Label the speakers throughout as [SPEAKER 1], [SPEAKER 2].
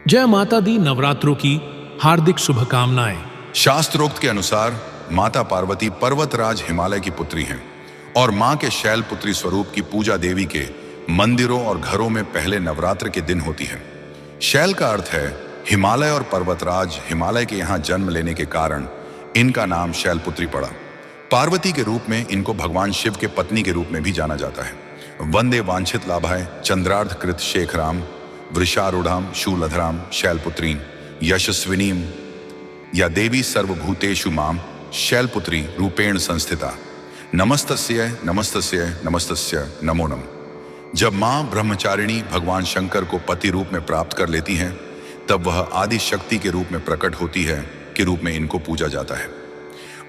[SPEAKER 1] जय माता दी नवरात्रों की हार्दिक शुभकामनाएं।
[SPEAKER 2] शास्त्रोक्त के अनुसार माता पार्वती पर्वतराज हिमालय की पुत्री हैं और मां के शैलपुत्री स्वरूप की पूजा देवी के मंदिरों और घरों में पहले नवरात्र के दिन होती है। शैल का अर्थ है हिमालय और पर्वतराज हिमालय के यहाँ जन्म लेने के कारण इनका नाम शैलपुत्री पड़ा। पार्वती के रूप में इनको भगवान शिव के पत्नी के रूप में भी जाना जाता है। वंदे वांछित लाभाय चंद्रार्ध कृत शेखराम वृषारूढ़ाम शूलधराम शैलपुत्रीं यशस्विनीम या देवी सर्वभूतेषु माम शैलपुत्री रूपेण संस्थिता नमस्तस्य नमस्तस्य नमस्तस्य नमो नम। जब मां ब्रह्मचारिणी भगवान शंकर को पति रूप में प्राप्त कर लेती हैं, तब वह आदि शक्ति के रूप में प्रकट होती है के रूप में इनको पूजा जाता है।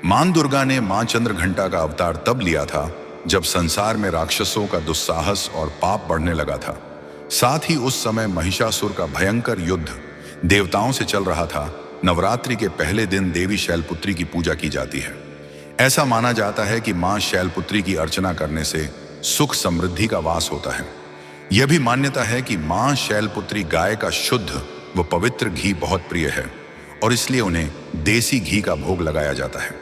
[SPEAKER 2] मां दुर्गा ने मां चंद्रघंटा का अवतार तब लिया था जब संसार में राक्षसों का दुस्साहस और पाप बढ़ने लगा था। साथ ही उस समय महिषासुर का भयंकर युद्ध देवताओं से चल रहा था। नवरात्रि के पहले दिन देवी शैलपुत्री की पूजा की जाती है। ऐसा माना जाता है कि मां शैलपुत्री की अर्चना करने से सुख समृद्धि का वास होता है। यह भी मान्यता है कि मां शैलपुत्री गाय का शुद्ध व पवित्र घी बहुत प्रिय है और इसलिए उन्हें देसी घी का भोग लगाया जाता है।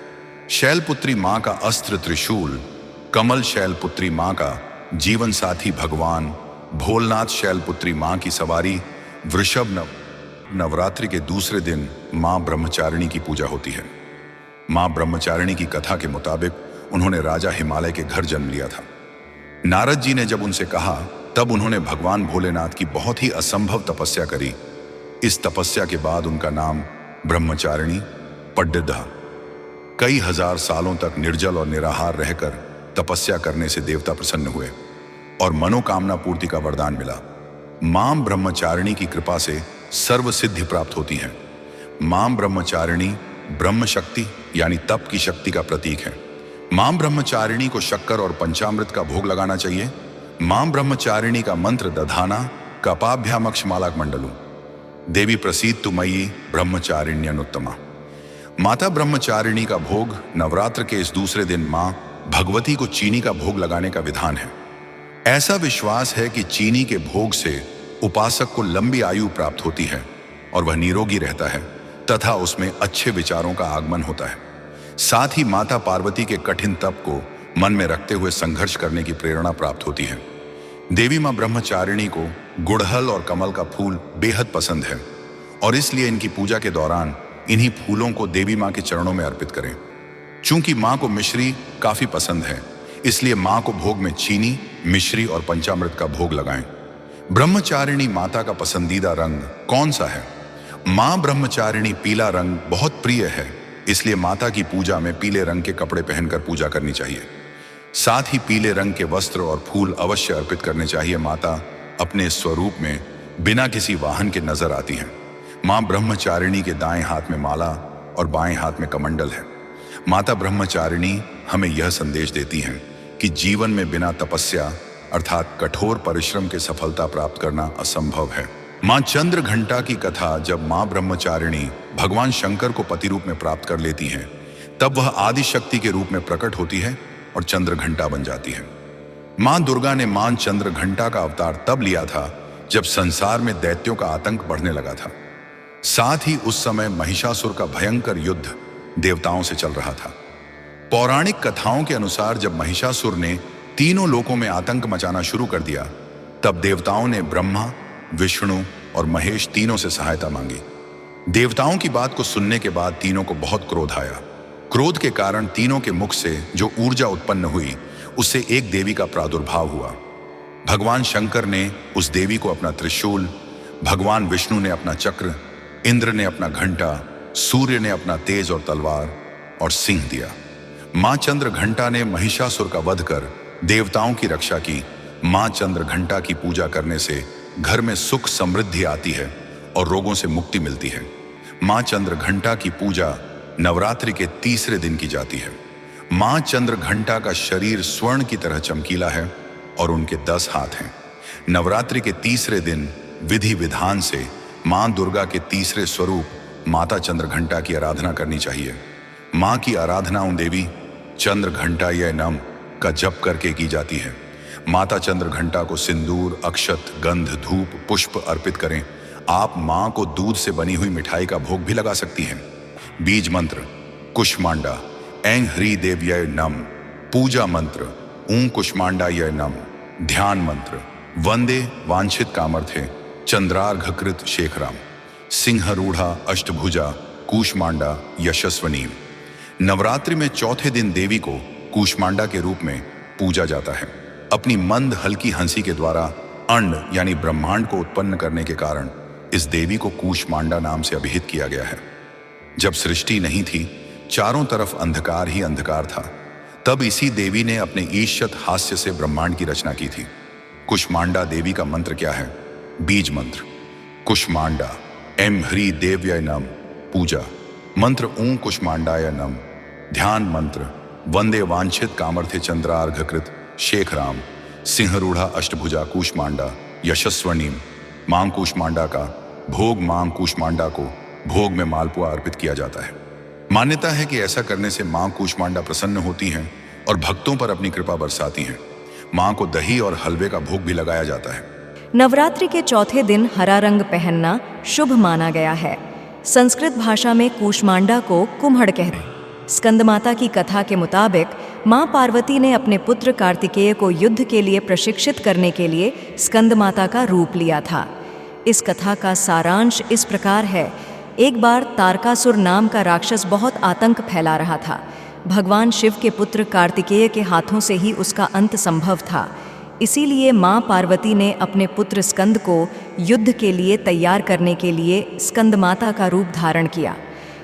[SPEAKER 2] शैलपुत्री मां का अस्त्र त्रिशूल, कमल शैलपुत्री मां का जीवन साथी भगवान भोलनाथ, शैलपुत्री मां की सवारी वृषभ। नवरात्रि के दूसरे दिन मां ब्रह्मचारिणी की पूजा होती है। मां ब्रह्मचारिणी की कथा के मुताबिक उन्होंने राजा हिमालय के घर जन्म लिया था। नारद जी ने जब उनसे कहा, तब उन्होंने भगवान भोलेनाथ की बहुत ही असंभव तपस्या करी। इस तपस्या के बाद उनका नाम ब्रह्मचारिणी पड्डिद्धा। कई हजार सालों तक निर्जल और निराहार रहकर तपस्या करने से देवता प्रसन्न हुए और मनोकामना पूर्ति का वरदान मिला। मां ब्रह्मचारिणी की कृपा से सर्व सिद्धि प्राप्त होती है। मां ब्रह्मचारिणी ब्रह्म शक्ति यानी तप की शक्ति का प्रतीक है। मां ब्रह्मचारिणी को शक्कर और पंचामृत का भोग लगाना चाहिए। मां ब्रह्मचारिणी का मंत्र दधाना कपाभ्यामक्षमालाक मंडलू देवी प्रसीदतु मयि ब्रह्मचारिण्यनुत्तमा। माता ब्रह्मचारिणी का भोग नवरात्र के इस दूसरे दिन मां भगवती को चीनी का भोग लगाने का विधान है। ऐसा विश्वास है कि चीनी के भोग से उपासक को लंबी आयु प्राप्त होती है और वह निरोगी रहता है तथा उसमें अच्छे विचारों का आगमन होता है। साथ ही माता पार्वती के कठिन तप को मन में रखते हुए संघर्ष करने की प्रेरणा प्राप्त होती है। देवी मां ब्रह्मचारिणी को गुड़हल और कमल का फूल बेहद पसंद है और इसलिए इनकी पूजा के दौरान इन्हीं फूलों को देवी मां के चरणों में अर्पित करें। चूंकि मां को मिश्री काफी पसंद है, इसलिए मां को भोग में चीनी, मिश्री और पंचामृत का भोग लगाएं। ब्रह्मचारिणी माता का पसंदीदा रंग कौन सा है? मां ब्रह्मचारिणी पीला रंग बहुत प्रिय है, इसलिए माता की पूजा में पीले रंग के कपड़े पहनकर पूजा करनी चाहिए। साथ ही पीले रंग के वस्त्र और फूल अवश्य अर्पित करने चाहिए। माता अपने स्वरूप में बिना किसी वाहन के नजर आती हैं। मां ब्रह्मचारिणी के दाएं हाथ में माला और बाएं हाथ में कमंडल है। माता ब्रह्मचारिणी हमें यह संदेश देती हैं कि जीवन में बिना तपस्या अर्थात कठोर परिश्रम के सफलता प्राप्त करना असंभव है। मां चंद्रघंटा की कथा, जब मां ब्रह्मचारिणी भगवान शंकर को पति रूप में प्राप्त कर लेती हैं, तब वह आदि शक्ति के रूप में प्रकट होती है और चंद्रघंटा बन जाती है। मां दुर्गा ने मां चंद्रघंटा का अवतार तब लिया था जब संसार में दैत्यों का आतंक बढ़ने लगा था। साथ ही उस समय महिषासुर का भयंकर युद्ध देवताओं से चल रहा था। पौराणिक कथाओं के अनुसार जब महिषासुर ने तीनों लोकों में आतंक मचाना शुरू कर दिया, तब देवताओं ने ब्रह्मा, विष्णु और महेश तीनों से सहायता मांगी। देवताओं की बात को सुनने के बाद तीनों को बहुत क्रोध आया। क्रोध के कारण तीनों के मुख से जो ऊर्जा उत्पन्न हुई, उससे एक देवी का प्रादुर्भाव हुआ। भगवान शंकर ने उस देवी को अपना त्रिशूल, भगवान विष्णु ने अपना चक्र, इंद्र ने अपना घंटा, सूर्य ने अपना तेज और तलवार और सिंह दिया। मां चंद्रघंटा ने महिषासुर का वध कर देवताओं की रक्षा की। मां चंद्रघंटा की पूजा करने से घर में सुख समृद्धि आती है और रोगों से मुक्ति मिलती है। मां चंद्रघंटा की पूजा नवरात्रि के तीसरे दिन की जाती है। मां चंद्रघंटा का शरीर स्वर्ण की तरह चमकीला है और उनके 10 हाथ हैं। नवरात्रि के तीसरे दिन विधि विधान से मां दुर्गा के तीसरे स्वरूप माता चंद्रघंटा की आराधना करनी चाहिए। मां की आराधना उन देवी चंद्रघंटा या नम का जप करके की जाती है। माता चंद्रघंटा को सिंदूर, अक्षत, गंध, धूप, पुष्प अर्पित करें। आप मां को दूध से बनी हुई मिठाई का भोग भी लगा सकती हैं। बीज मंत्र कुष्मांडा ऐं ह्री देव्यै नम। पूजा मंत्र ऊं कुष्मांडायै नम। ध्यान मंत्र वंदे वांछित कामर्थे चंद्रार्घकृत शेखराम। सिंहरूढ़ा अष्टभुजा कूष्मांडा यशस्वनीम। नवरात्रि में चौथे दिन देवी को कूष्मांडा के रूप में पूजा जाता है। अपनी मंद हल्की हंसी के द्वारा अंड यानी ब्रह्मांड को उत्पन्न करने के कारण इस देवी को कूष्मांडा नाम से अभिहित किया गया है। जब सृष्टि नहीं थी, चारों तरफ अंधकार ही अंधकार था, तब इसी देवी ने अपने ईशत हास्य से ब्रह्मांड की रचना की थी। कुष्मांडा देवी का मंत्र क्या है? बीज मंत्र कुष्मांडा ऐं ह्री देव्यै नम। पूजा मंत्र ऊं कुष्मांडाय नम। ध्यान मंत्र वंदे वांछित कामर्थे चंद्रार्घकृत शेखराम। सिंहरूढ़ा अष्टभुजा कूष्मांडा यशस्वनीम। मां कूष्मांडा का भोग मां कूष्मांडा को भोग में मालपुआ अर्पित किया जाता है। मान्यता है कि ऐसा करने से मां कूष्मांडा प्रसन्न होती हैं और भक्तों पर अपनी कृपा बरसाती हैं। मां को दही और हलवे का भोग भी लगाया जाता है।
[SPEAKER 3] नवरात्रि के चौथे दिन हरा रंग पहनना शुभ माना गया है। संस्कृत भाषा में कूष्मांडा को कुम्हड़ कहते हैं। स्कंदमाता की कथा के मुताबिक मां पार्वती ने अपने पुत्र कार्तिकेय को युद्ध के लिए प्रशिक्षित करने के लिए स्कंदमाता का रूप लिया था। इस कथा का सारांश इस प्रकार है। एक बार तारकासुर नाम का राक्षस बहुत आतंक फैला रहा था। भगवान शिव के पुत्र कार्तिकेय के हाथों से ही उसका अंत संभव था। इसीलिए मां पार्वती ने अपने पुत्र स्कंद को युद्ध के लिए तैयार करने के लिए स्कंदमाता का रूप धारण किया।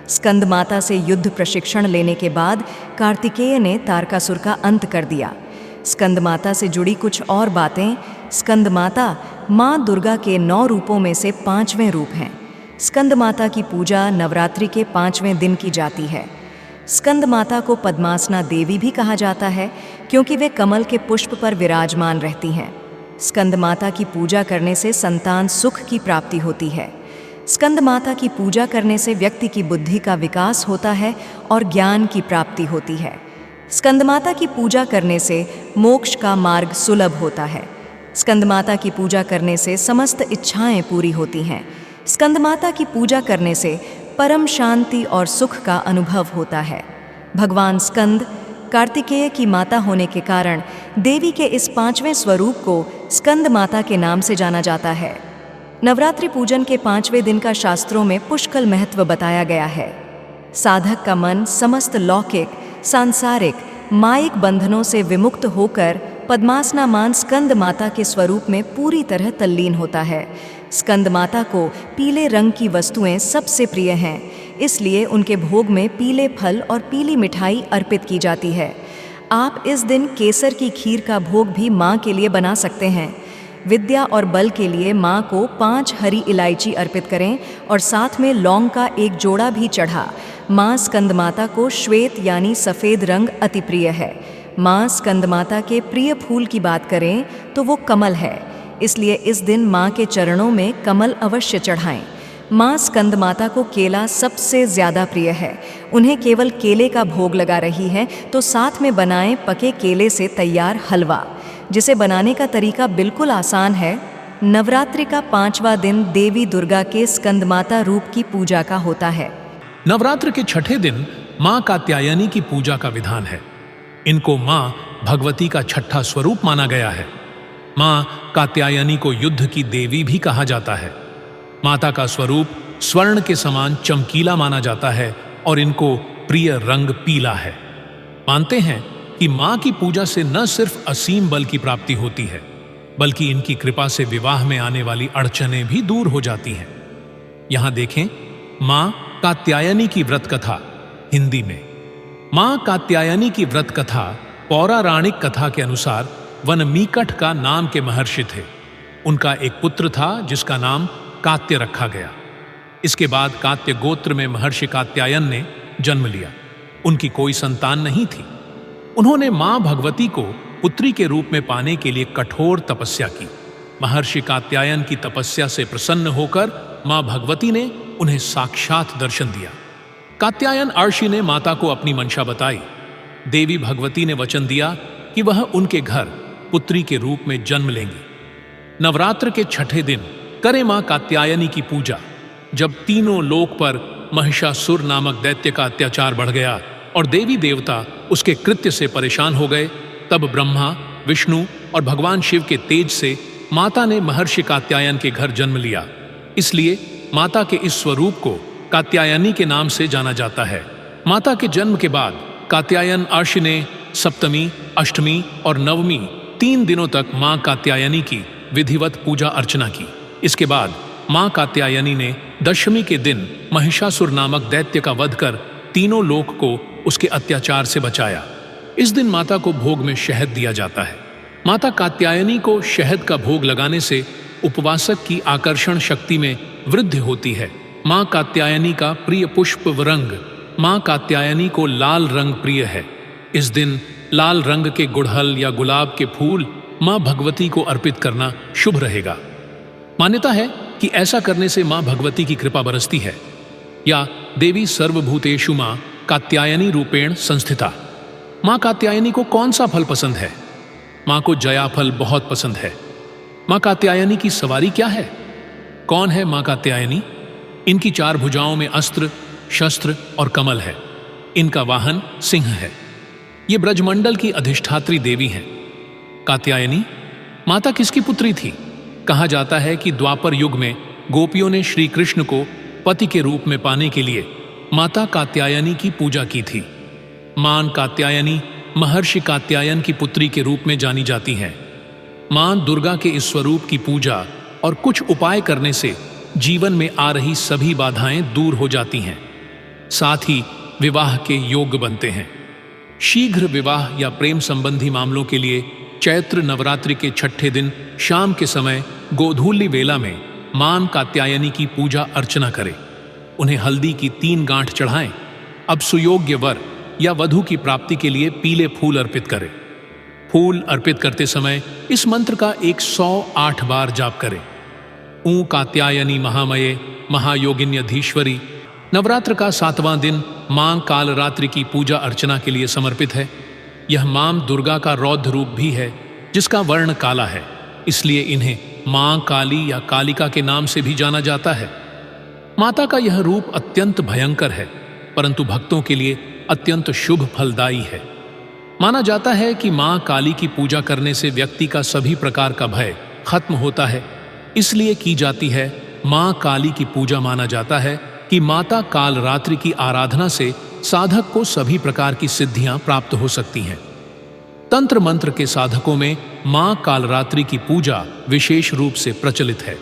[SPEAKER 3] स्कंदमाता से युद्ध प्रशिक्षण लेने के बाद कार्तिकेय ने तारकासुर का अंत कर दिया। स्कंदमाता से जुड़ी कुछ और बातें। स्कंदमाता मां दुर्गा के 9 रूपों में से 5वें रूप हैं। स्कंदमाता की पूजा नवरात्रि के 5वें दिन की जाती है। स्कंदमाता को पद्मासना देवी भी कहा जाता है क्योंकि वे कमल के पुष्प पर विराजमान रहती हैं। स्कंदमाता की पूजा करने से संतान सुख की प्राप्ति होती है। स्कंदमाता की पूजा करने से व्यक्ति की बुद्धि का विकास होता है और ज्ञान की प्राप्ति होती है। स्कंदमाता की पूजा करने से मोक्ष का मार्ग सुलभ होता है। स्कंदमाता की पूजा करने से समस्त इच्छाएं पूरी होती हैं। स्कंदमाता की पूजा करने से परम शांति और सुख का अनुभव होता है। भगवान स्कंद कार्तिकेय की माता होने के कारण देवी के इस 5वें स्वरूप को स्कंद माता के नाम से जाना जाता है। नवरात्रि पूजन के 5वें दिन का शास्त्रों में पुष्कल महत्व बताया गया है। साधक का मन समस्त लौकिक, सांसारिक, मायिक बंधनों से विमुक्त होकर पद्मासनामान स्कंद माता के स्वरूप में पूरी तरह तल्लीन होता है। स्कंद माता को पीले रंग की वस्तुएं सबसे प्रिय हैं, इसलिए उनके भोग में पीले फल और पीली मिठाई अर्पित की जाती है। आप इस दिन केसर की खीर का भोग भी माँ के लिए बना सकते हैं। विद्या और बल के लिए माँ को 5 हरी इलायची अर्पित करें और साथ में लौंग का एक जोड़ा भी चढ़ा। माँ स्कंदमाता को श्वेत यानी सफ़ेद रंग अति प्रिय है। माँ स्कंदमाता के प्रिय फूल की बात करें तो वो कमल है, इसलिए इस दिन माँ के चरणों में कमल अवश्य चढ़ाएं। माँ स्कंदमाता को केला सबसे ज़्यादा प्रिय है। उन्हें केवल केले का भोग लगा रही है तो साथ में बनाएं पके केले से तैयार हलवा, जिसे बनाने का तरीका बिल्कुल आसान है। नवरात्रि का 5वां दिन देवी दुर्गा के स्कंदमाता रूप की पूजा का होता है।
[SPEAKER 1] नवरात्र के छठे दिन मां कात्यायनी की पूजा का विधान है। इनको मां भगवती का छठा स्वरूप माना गया है। मां कात्यायनी को युद्ध की देवी भी कहा जाता है। माता का स्वरूप स्वर्ण के समान चमकीला माना जाता है और इनको प्रिय रंग पीला है। मानते हैं कि मां की पूजा से न सिर्फ असीम बल की प्राप्ति होती है, बल्कि इनकी कृपा से विवाह में आने वाली अड़चनें भी दूर हो जाती हैं। यहां देखें, मां कात्यायनी की व्रत कथा हिंदी में। मां कात्यायनी की व्रत कथा पौराणिक कथा के अनुसार वनमीकट का नाम के महर्षि थे। उनका एक पुत्र था जिसका नाम कात्य रखा गया। इसके बाद कात्य गोत्र में महर्षि कात्यायन ने जन्म लिया। उनकी कोई संतान नहीं थी। उन्होंने मां भगवती को पुत्री के रूप में पाने के लिए कठोर तपस्या की। महर्षि कात्यायन की तपस्या से प्रसन्न होकर मां भगवती ने उन्हें साक्षात दर्शन दिया। कात्यायन अर्षि ने माता को अपनी मंशा बताई। देवी भगवती ने वचन दिया कि वह उनके घर पुत्री के रूप में जन्म लेंगी। नवरात्र के छठे दिन करे मां कात्यायनी की पूजा। जब तीनों लोक पर महिषासुर नामक दैत्य का अत्याचार बढ़ गया और देवी देवता उसके कृत्य से परेशान हो गए, तब ब्रह्मा, विष्णु और भगवान शिव के तेज से माता ने महर्षि कात्यायन के घर जन्म लिया। इसलिए माता के इस स्वरूप को कात्यायनी के नाम से जाना जाता है। माता के जन्म के बाद कात्यायन अर्ष ने सप्तमी, अष्टमी और नवमी 3 दिनों तक मां कात्यायनी की विधिवत पूजा अर्चना की। इसके बाद मां कात्यायनी ने दशमी के दिन महिषासुर नामक दैत्य का वध कर तीनों लोक को उसके अत्याचार से बचाया। इस दिन माता को भोग में शहद दिया जाता है। माता कात्यायनी को शहद का भोग लगाने से उपवासक की आकर्षण शक्ति में वृद्धि होती है। मां कात्यायनी का प्रिय पुष्प रंग, मां कात्यायनी को लाल रंग प्रिय है। इस दिन लाल रंग के गुड़हल या गुलाब के फूल मां भगवती को अर्पित करना शुभ रहेगा। मान्यता है कि ऐसा करने से मां भगवती की कृपा बरसती है। या देवी सर्वभूतेषु मां कात्यायनी रूपेण संस्थिता। मां कात्यायनी को कौन सा फल पसंद है? मां को जया फल बहुत पसंद है। मां कात्यायनी की सवारी क्या है? कौन है मां कात्यायनी? इनकी 4 भुजाओं में अस्त्र, शस्त्र और कमल है। इनका वाहन सिंह है। ये ब्रजमंडल की अधिष्ठात्री देवी हैं। कात्यायनी माता किसकी पुत्री थी? कहा जाता है कि द्वापर युग में गोपियों ने श्री कृष्ण को पति के रूप में पाने के लिए माता कात्यायनी की पूजा की थी। मां कात्यायनी महर्षि कात्यायन की पुत्री के रूप में जानी जाती हैं। मां दुर्गा के इस स्वरूप की पूजा और कुछ उपाय करने से जीवन में आ रही सभी बाधाएं दूर हो जाती हैं। साथ ही विवाह के योग्य बनते हैं। शीघ्र विवाह या प्रेम संबंधी मामलों के लिए चैत्र नवरात्रि के 6ठे दिन शाम के समय गोधूली वेला में मां कात्यायनी की पूजा अर्चना करें। उन्हें हल्दी की 3 गांठ चढ़ाएं। अब सुयोग्य वर या वधू की प्राप्ति के लिए पीले फूल अर्पित करें। फूल अर्पित करते समय इस मंत्र का 108 बार जाप करें। ऊ कात्यायनी महामये महायोगिन्यधीश्वरी। नवरात्र का 7वां दिन मां कालरात्रि की पूजा अर्चना के लिए समर्पित है। यह मां दुर्गा का रौद्र रूप भी है, जिसका वर्ण काला है। इसलिए इन्हें मां काली या कालिका के नाम से भी जाना जाता है। माता का यह रूप अत्यंत भयंकर है, परंतु भक्तों के लिए अत्यंत शुभ फलदायी है। माना जाता है कि मां काली की पूजा करने से व्यक्ति का सभी प्रकार का भय खत्म होता है। इसलिए की जाती है मां काली की पूजा। माना जाता है कि माता कालरात्रि की आराधना से साधक को सभी प्रकार की सिद्धियां प्राप्त हो सकती हैं। तंत्र मंत्र के साधकों में मां कालरात्रि की पूजा विशेष रूप से प्रचलित है।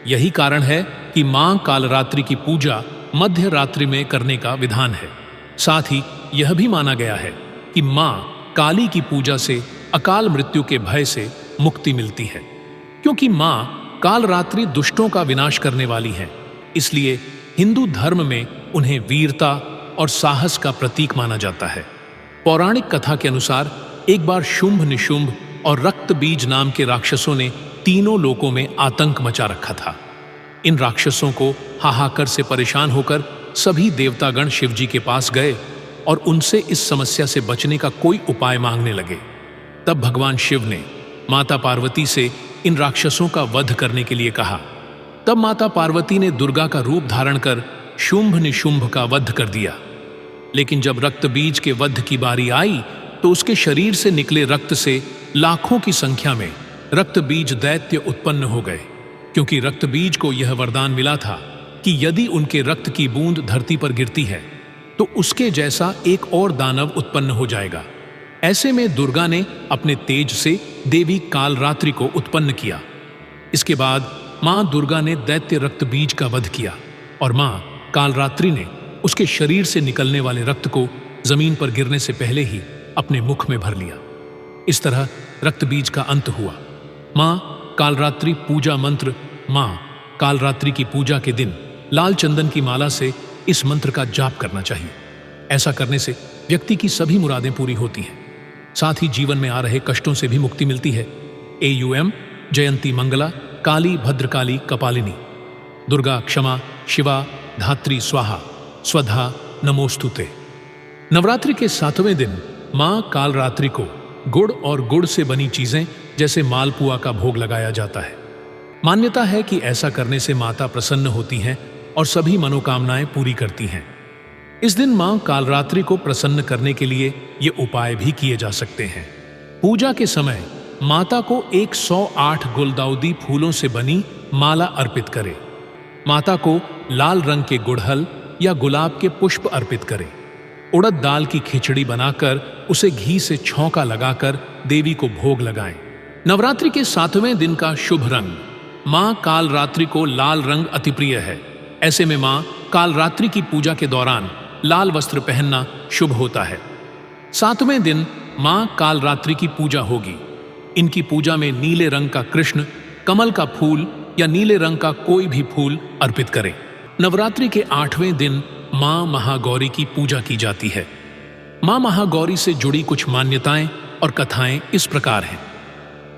[SPEAKER 1] यही कारण है कि मां कालरात्रि की पूजा मध्य रात्रि में करने का विधान है। साथ ही यह भी माना गया है कि मां काली की पूजा से अकाल मृत्यु के भय से मुक्ति मिलती है। क्योंकि मां कालरात्रि दुष्टों का विनाश करने वाली हैं, इसलिए हिंदू धर्म में उन्हें वीरता और साहस का प्रतीक माना जाता है। पौराणिक कथा के अनुसार एक बार शुंभ निशुंभ और रक्त बीज नाम के राक्षसों ने तीनों लोकों में आतंक मचा रखा था। इन राक्षसों को हाहाकार से परेशान होकर सभी देवतागण शिवजी के पास गए और उनसे इस समस्या से बचने का कोई उपाय मांगने लगे। तब भगवान शिव ने माता पार्वती से इन राक्षसों का वध करने के लिए कहा। तब माता पार्वती ने दुर्गा का रूप धारण कर शुंभ निशुंभ का वध कर दिया। लेकिन जब रक्त बीज के वध की बारी आई तो उसके शरीर से निकले रक्त से लाखों की संख्या में रक्त बीज दैत्य उत्पन्न हो गए, क्योंकि रक्त बीज को यह वरदान मिला था कि यदि उनके रक्त की बूंद धरती पर गिरती है तो उसके जैसा एक और दानव उत्पन्न हो जाएगा। ऐसे में दुर्गा ने अपने तेज से देवी कालरात्रि को उत्पन्न किया। इसके बाद मां दुर्गा ने दैत्य रक्त बीज का वध किया और मां कालरात्रि ने उसके शरीर से निकलने वाले रक्त को जमीन पर गिरने से पहले ही अपने मुख में भर लिया। इस तरह रक्त बीज का अंत हुआ। मां कालरात्रि पूजा मंत्र। मां कालरात्रि की पूजा के दिन लाल चंदन की माला से इस मंत्र का जाप करना चाहिए। ऐसा करने से व्यक्ति की सभी मुरादें पूरी होती हैं। साथ ही जीवन में आ रहे कष्टों से भी मुक्ति मिलती है। AUM जयंती मंगला काली भद्रकाली कपालिनी। दुर्गा क्षमा शिवा धात्री स्वाहा स्वधा नमोस्तुते। नवरात्रि के 7वें दिन मां कालरात्रि को गुड़ और गुड़ से बनी चीजें जैसे मालपुआ का भोग लगाया जाता है। मान्यता है कि ऐसा करने से माता प्रसन्न होती हैं और सभी मनोकामनाएं पूरी करती हैं। इस दिन मां कालरात्रि को प्रसन्न करने के लिए ये उपाय भी किए जा सकते हैं। पूजा के समय माता को 108 गुलदाउदी फूलों से बनी माला अर्पित करें। माता को लाल रंग के गुड़हल या गुलाब के पुष्प अर्पित करें। उड़द दाल की खिचड़ी बनाकर उसे घी से छौंका लगाकर देवी को भोग लगाएं। नवरात्रि के 7वें दिन का शुभ रंग। मां कालरात्रि को लाल रंग अति प्रिय है। ऐसे में मां कालरात्रि की पूजा के दौरान लाल वस्त्र पहनना शुभ होता है। 7वें दिन मां कालरात्रि की पूजा होगी। इनकी पूजा में नीले रंग का कृष्ण, कमल का फूल या नीले रंग का कोई भी फूल अर्पित करें। नवरात्रि के 8वें दिन मां महागौरी की पूजा की जाती है। मां महागौरी से जुड़ी कुछ मान्यताएं और कथाएं इस प्रकार हैं।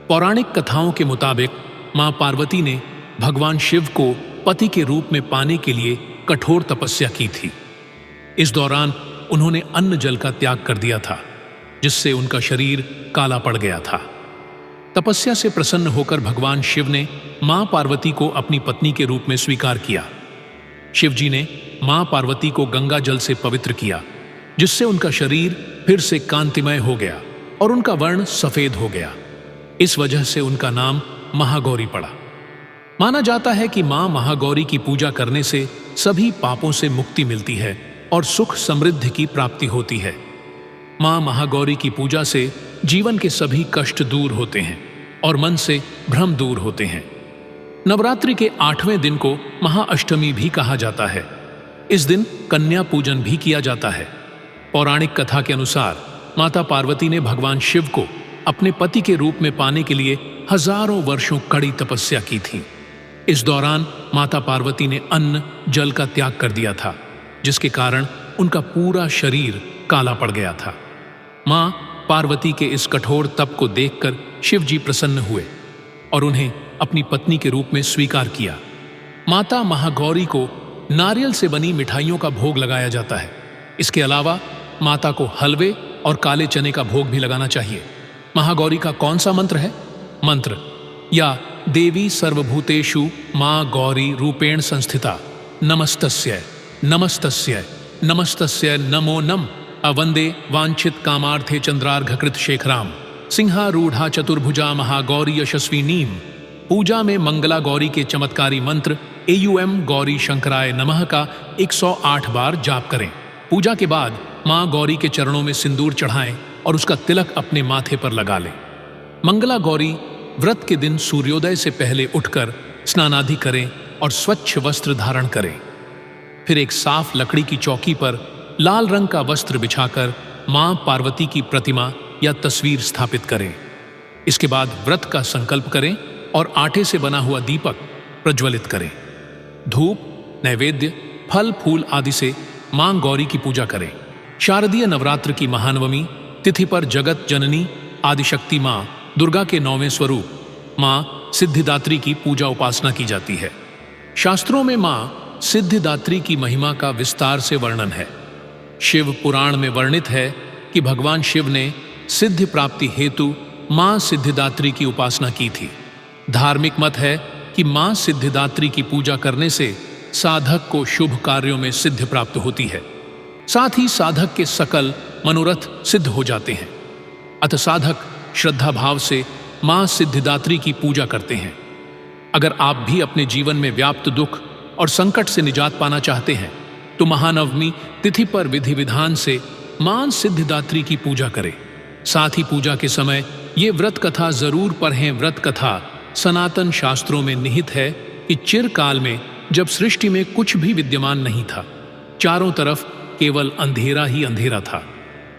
[SPEAKER 1] पौराणिक कथाओं के मुताबिक मां पार्वती ने भगवान शिव को पति के रूप में पाने के लिए कठोर तपस्या की थी। इस दौरान उन्होंने अन्न जल का त्याग कर दिया था, जिससे उनका शरीर काला पड़ गया था। तपस्या से प्रसन्न होकर भगवान शिव ने मां पार्वती को अपनी पत्नी के रूप में स्वीकार किया। शिव जी ने मां पार्वती को गंगा जल से पवित्र किया, जिससे उनका शरीर फिर से कांतिमय हो गया और उनका वर्ण सफेद हो गया। इस वजह से उनका नाम महागौरी पड़ा। माना जाता है कि मां महागौरी की पूजा करने से सभी पापों से मुक्ति मिलती है और सुख समृद्धि की प्राप्ति होती है। मां महागौरी की पूजा से जीवन के सभी कष्ट दूर होते हैं और मन से भ्रम दूर होते हैं। नवरात्रि के 8वें दिन को महाअष्टमी भी कहा जाता है। इस दिन कन्या पूजन भी किया जाता है। पौराणिक कथा के अनुसार माता पार्वती ने भगवान शिव को अपने पति के रूप में पाने के लिए हजारों वर्षों कड़ी तपस्या की थी। इस दौरान माता पार्वती ने अन्न जल का त्याग कर दिया था, जिसके कारण उनका पूरा शरीर काला पड़ गया था। मां पार्वती के इस कठोर तप को देखकर शिव जी प्रसन्न हुए और उन्हें अपनी पत्नी के रूप में स्वीकार किया। माता महागौरी को नारियल से बनी मिठाइयों का भोग लगाया जाता है। इसके अलावा माता को हलवे और काले चने का भोग भी लगाना चाहिए। महागौरी का कौन सा मंत्र है? मंत्र या देवी सर्वभूतेषु मां गौरी रूपेण संस्थिता नमस्तस्य नमस्तस्य नमस्तस्य नमो नम अवंदे वांछित कामार्थे चंद्रार्घकृत शेखराम सिंहारूढ़ा चतुर्भुजा महागौरी यशस्विनीम। पूजा में मंगला गौरी के चमत्कारी मंत्र एयूएम गौरी शंकराय नमः का 108 बार जाप करें। पूजा के बाद मां गौरी के चरणों में सिंदूर चढ़ाएं और उसका तिलक अपने माथे पर लगा लें। मंगला गौरी व्रत के दिन सूर्योदय से पहले उठकर स्नानादि करें और स्वच्छ वस्त्र धारण करें। फिर एक साफ लकड़ी की चौकी पर लाल रंग का वस्त्र बिछाकर मां पार्वती की प्रतिमा या तस्वीर स्थापित करें। इसके बाद व्रत का संकल्प करें और आटे से बना हुआ दीपक प्रज्वलित करें। धूप, नैवेद्य, फल फूल आदि से मां गौरी की पूजा करें। शारदीय नवरात्र की महानवमी तिथि पर जगत जननी आदिशक्ति मां दुर्गा के 9वें स्वरूप मां सिद्धिदात्री की पूजा उपासना की जाती है। शास्त्रों में मां सिद्धिदात्री की महिमा का विस्तार से वर्णन है। शिव पुराण में वर्णित है कि भगवान शिव ने सिद्धि प्राप्ति हेतु मां सिद्धिदात्री की उपासना की थी। धार्मिक मत है कि मां सिद्धिदात्री की पूजा करने से साधक को शुभ कार्यों में सिद्धि प्राप्त होती है। साथ ही साधक के सकल मनोरथ सिद्ध हो जाते हैं। अतः साधक श्रद्धा भाव से मां सिद्धिदात्री की पूजा करते हैं। अगर आप भी अपने जीवन में व्याप्त दुख और संकट से निजात पाना चाहते हैं तो महानवमी तिथि पर विधि विधान से मां सिद्धिदात्री की पूजा करें। साथ ही पूजा के समय ये व्रत कथा जरूर पढ़ें। व्रत कथा सनातन शास्त्रों में निहित है कि चिरकाल में जब सृष्टि में कुछ भी विद्यमान नहीं था, चारों तरफ केवल अंधेरा ही अंधेरा था,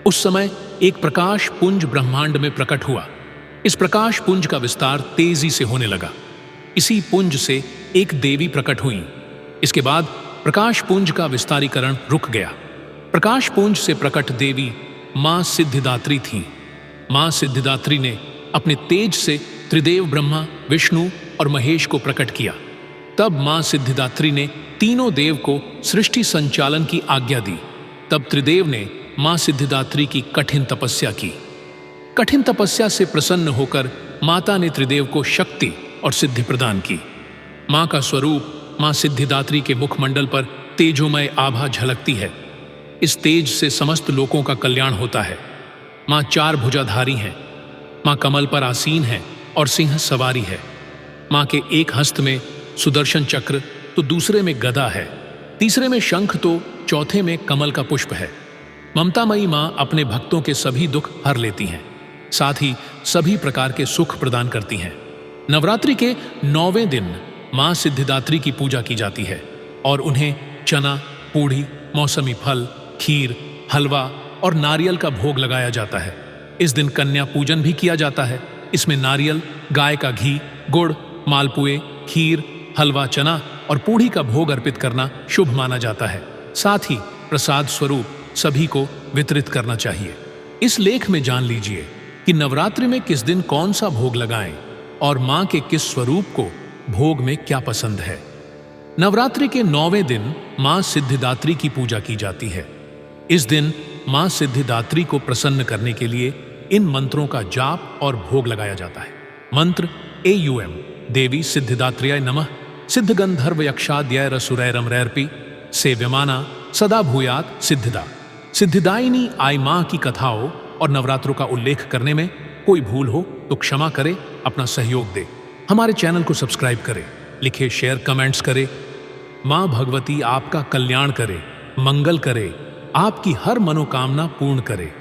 [SPEAKER 1] उस समय एक प्रकाश पुंज ब्रह्मांड में प्रकट हुआ। इस प्रकाश पुंज का विस्तार तेजी से होने लगा। इसी पुंज से एक देवी प्रकट हुई। इसके बाद प्रकाश पुंज का विस्तारीकरण रुक गया। प्रकाश पुंज से प्रकट देवी मां सिद्धिदात्री थीं। मां सिद्धिदात्री ने अपने तेज से त्रिदेव ब्रह्मा, विष्णु और महेश को प्रकट किया। तब मां सिद्धिदात्री ने तीनों देव को सृष्टि संचालन की आज्ञा दी। तब त्रिदेव ने मां सिद्धिदात्री की कठिन तपस्या की। कठिन तपस्या से प्रसन्न होकर माता ने त्रिदेव को शक्ति और सिद्धि प्रदान की। मां का स्वरूप मां सिद्धिदात्री के मुखमंडल पर तेजोमय आभा झलकती है। इस तेज से समस्त लोकों का कल्याण होता है। मां चार भुजाधारी हैं। मां कमल पर आसीन है और सिंह सवारी है। मां के एक हस्त में सुदर्शन चक्र तो दूसरे में गदा है, तीसरे में शंख तो चौथे में कमल का पुष्प है। ममतामयी मां अपने भक्तों के सभी दुख हर लेती हैं, साथ ही सभी प्रकार के सुख प्रदान करती हैं। नवरात्रि के 9वें दिन मां सिद्धिदात्री की पूजा की जाती है और उन्हें चना, पूड़ी, मौसमी फल, खीर, हलवा और नारियल का भोग लगाया जाता है। इस दिन कन्या पूजन भी किया जाता है। इसमें नारियल, गाय का घी, गुड़, मालपुए, खीर, हलवा, चना और पूड़ी का भोग अर्पित करना शुभ माना जाता है। साथ ही प्रसाद स्वरूप सभी को वितरित करना चाहिए। इस लेख में जान लीजिए कि नवरात्रि में किस दिन कौन सा भोग लगाएं और मां के किस स्वरूप को भोग में क्या पसंद है। नवरात्रि के 9वें दिन मां सिद्धिदात्री की पूजा की जाती है। इस दिन मां सिद्धिदात्री को प्रसन्न करने के लिए इन मंत्रों का जाप और भोग लगाया जाता है। मंत्र AUM देवी सिद्धिदात्र्याय नमः सिद्धगंधर्व यक्षाद्याय रसुरैरम रैर्पि सेव्यमाना सदा भूयात सिद्धिदा। सिद्धिदायिनी आई मां की कथाओं और नवरात्रों का उल्लेख करने में कोई भूल हो तो क्षमा करे, अपना सहयोग दे। हमारे चैनल को सब्सक्राइब करें, लिखे, शेयर, कमेंट्स करें। मां भगवती आपका कल्याण करे, मंगल करे, आपकी हर मनोकामना पूर्ण करे।